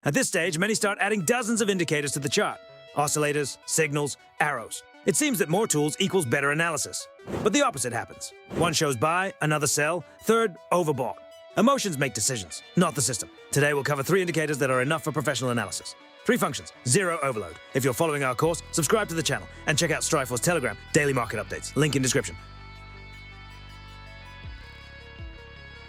At this stage, many start adding dozens of indicators to the chart. Oscillators, signals, arrows. It seems that more tools equals better analysis. But the opposite happens. One shows buy, another sell, third overbought. Emotions make decisions, not the system. Today we'll cover 3 indicators that are enough for professional analysis. 3 functions, 0 overload. If you're following our course, subscribe to the channel and check out Strifor's Telegram daily market updates. Link in description.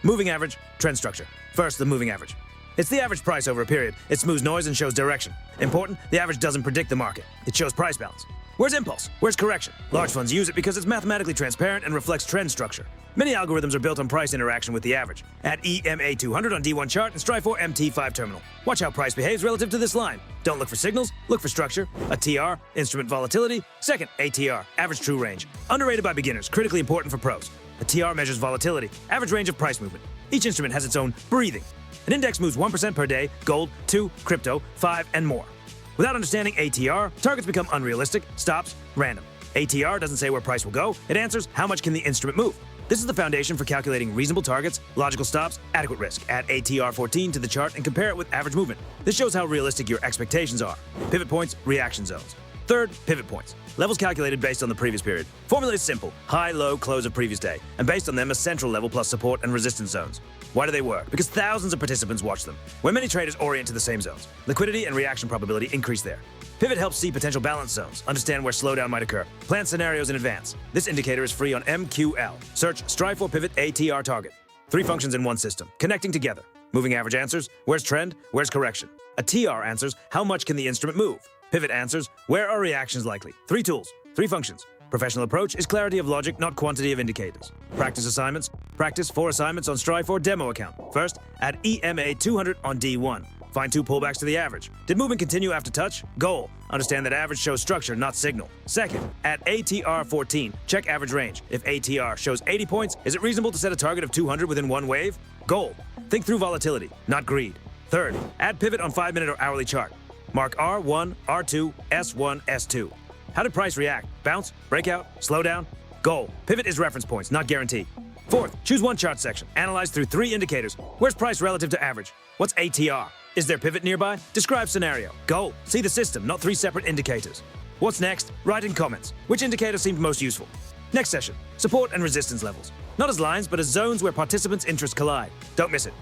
Moving average, trend structure. First, the moving average. It's the average price over a period. It smooths noise and shows direction. Important, the average doesn't predict the market. It shows price balance. Where's impulse? Where's correction? Large funds use it because it's mathematically transparent and reflects trend structure. Many algorithms are built on price interaction with the average. Add EMA 200 on D1 chart and Strifor MT5 terminal. Watch how price behaves relative to this line. Don't look for signals, look for structure. A TR, instrument volatility. Second, ATR, average true range. Underrated by beginners, critically important for pros. A TR measures volatility, average range of price movement. Each instrument has its own breathing. An index moves 1% per day, gold, 2, crypto, 5, and more. Without understanding ATR, targets become unrealistic, stops, random. ATR doesn't say where price will go, it answers how much can the instrument move. This is the foundation for calculating reasonable targets, logical stops, adequate risk. Add ATR 14 to the chart and compare it with average movement. This shows how realistic your expectations are. Pivot points, reaction zones. Third, pivot points. Levels calculated based on the previous period. Formula is simple. High, low, close of previous day. And based on them, a central level plus support and resistance zones. Why do they work? Because thousands of participants watch them, where many traders orient to the same zones. Liquidity and reaction probability increase there. Pivot helps see potential balance zones, understand where slowdown might occur, plan scenarios in advance. This indicator is free on MQL. Search Strifor Pivot ATR Target. 3 functions in one system, connecting together. Moving average answers, where's trend, where's correction. A TR answers, how much can the instrument move. Pivot answers, where are reactions likely. 3 tools, 3 functions. Professional approach is clarity of logic, not quantity of indicators. Practice assignments. Practice 4 assignments on Strifor demo account. First, add EMA 200 on D1. Find 2 pullbacks to the average. Did movement continue after touch? Goal. Understand that average shows structure, not signal. Second, add ATR 14. Check average range. If ATR shows 80 points, is it reasonable to set a target of 200 within one wave? Goal. Think through volatility, not greed. Third, add pivot on 5-minute or hourly chart. Mark R1, R2, S1, S2. How did price react? Bounce? Breakout? Slow down? Goal. Pivot is reference points, not guarantee. Fourth, choose one chart section. Analyze through 3 indicators. Where's price relative to average? What's ATR? Is there pivot nearby? Describe scenario. Goal. See the system, not 3 separate indicators. What's next? Write in comments. Which indicator seemed most useful? Next session, support and resistance levels. Not as lines, but as zones where participants' interests collide. Don't miss it.